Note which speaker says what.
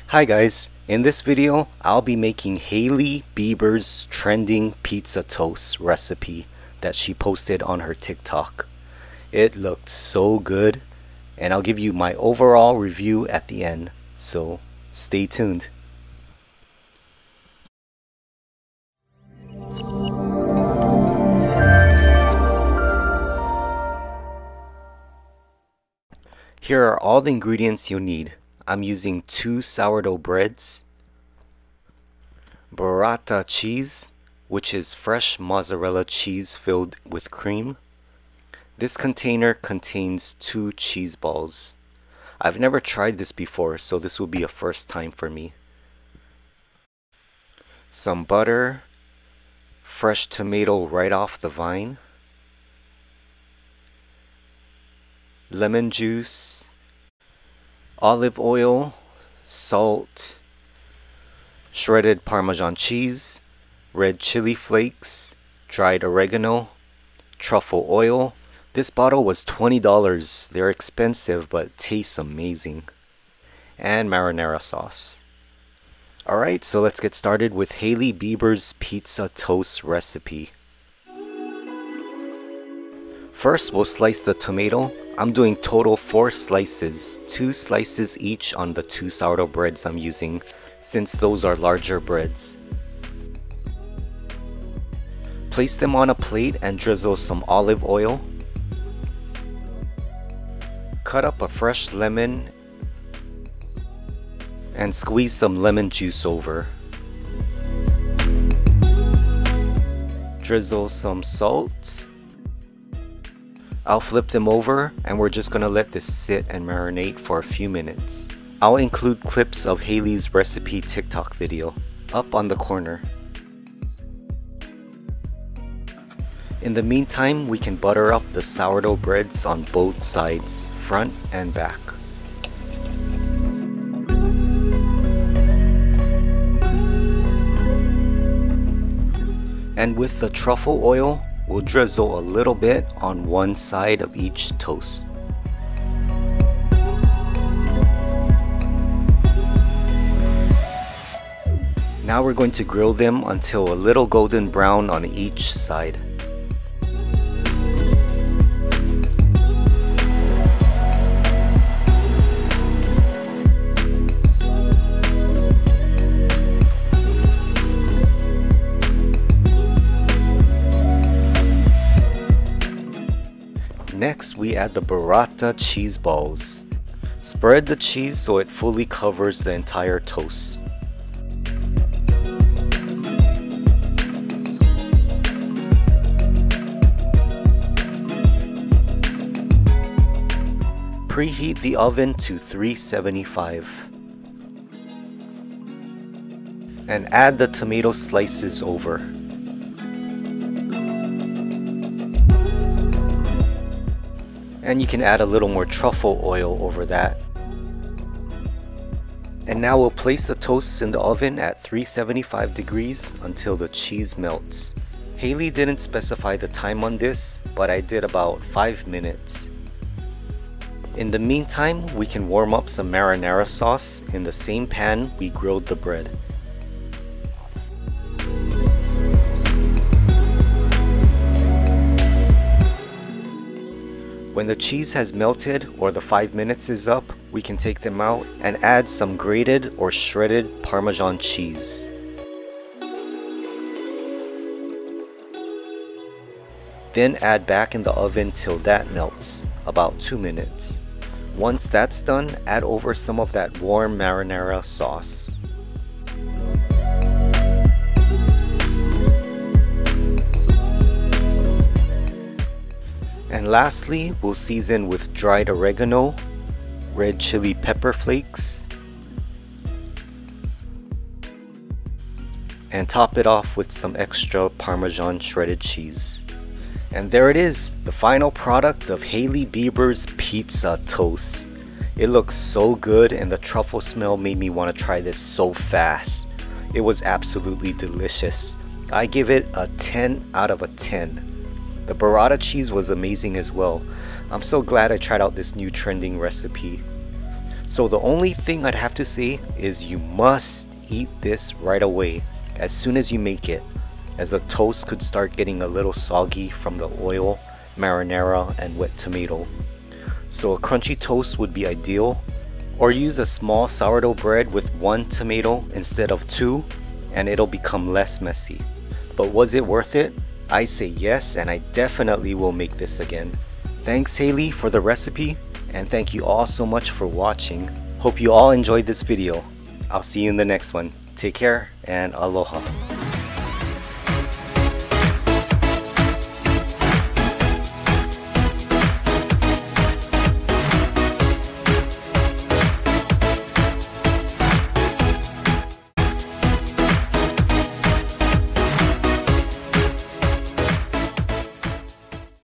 Speaker 1: Hi guys, in this video I'll be making Hailey Bieber's trending pizza toast recipe that she posted on her TikTok. It looked so good and I'll give you my overall review at the end, so stay tuned. Here are all the ingredients you'll need. I'm using 2 sourdough breads, Burrata Cheese, which is fresh mozzarella cheese filled with cream. This container contains 2 cheese balls. I've never tried this before, so this will be a first time for me. Some butter, fresh tomato right off the vine, lemon juice, olive oil, salt, shredded Parmesan cheese, red chili flakes, dried oregano, truffle oil. This bottle was $20. They're expensive but tastes amazing. And marinara sauce. Alright, so let's get started with Hailey Bieber's pizza toast recipe. First, we'll slice the tomato. I'm doing total 4 slices, 2 slices each on the 2 sourdough breads I'm using, since those are larger breads. Place them on a plate and drizzle some olive oil. Cut up a fresh lemon and squeeze some lemon juice over. Drizzle some salt. I'll flip them over and we're just gonna let this sit and marinate for a few minutes. I'll include clips of Hailey's recipe TikTok video up on the corner. In the meantime, we can butter up the sourdough breads on both sides, front and back. And with the truffle oil, we'll drizzle a little bit on one side of each toast. Now we're going to grill them until a little golden brown on each side. Next, we add the burrata cheese balls. Spread the cheese so it fully covers the entire toast. Preheat the oven to 375. And add the tomato slices over. And you can add a little more truffle oil over that. And now we'll place the toasts in the oven at 375 degrees until the cheese melts. Hailey didn't specify the time on this, but I did about 5 minutes. In the meantime, we can warm up some marinara sauce in the same pan we grilled the bread. When the cheese has melted or the 5 minutes is up, we can take them out and add some grated or shredded Parmesan cheese. Then add back in the oven till that melts, about 2 minutes. Once that's done, add over some of that warm marinara sauce. And lastly, we'll season with dried oregano, red chili pepper flakes, and top it off with some extra Parmesan shredded cheese. And there it is, the final product of Hailey Bieber's pizza toast. It looks so good and the truffle smell made me want to try this so fast. It was absolutely delicious. I give it a 10 out of a 10. The burrata cheese was amazing as well. I'm so glad I tried out this new trending recipe. So the only thing I'd have to say is you must eat this right away as soon as you make it, as the toast could start getting a little soggy from the oil, marinara, and wet tomato. So a crunchy toast would be ideal, or use a small sourdough bread with 1 tomato instead of 2 and it'll become less messy. But was it worth it? I say yes, and I definitely will make this again. Thanks Hailey for the recipe, and thank you all so much for watching. Hope you all enjoyed this video. I'll see you in the next one. Take care and aloha.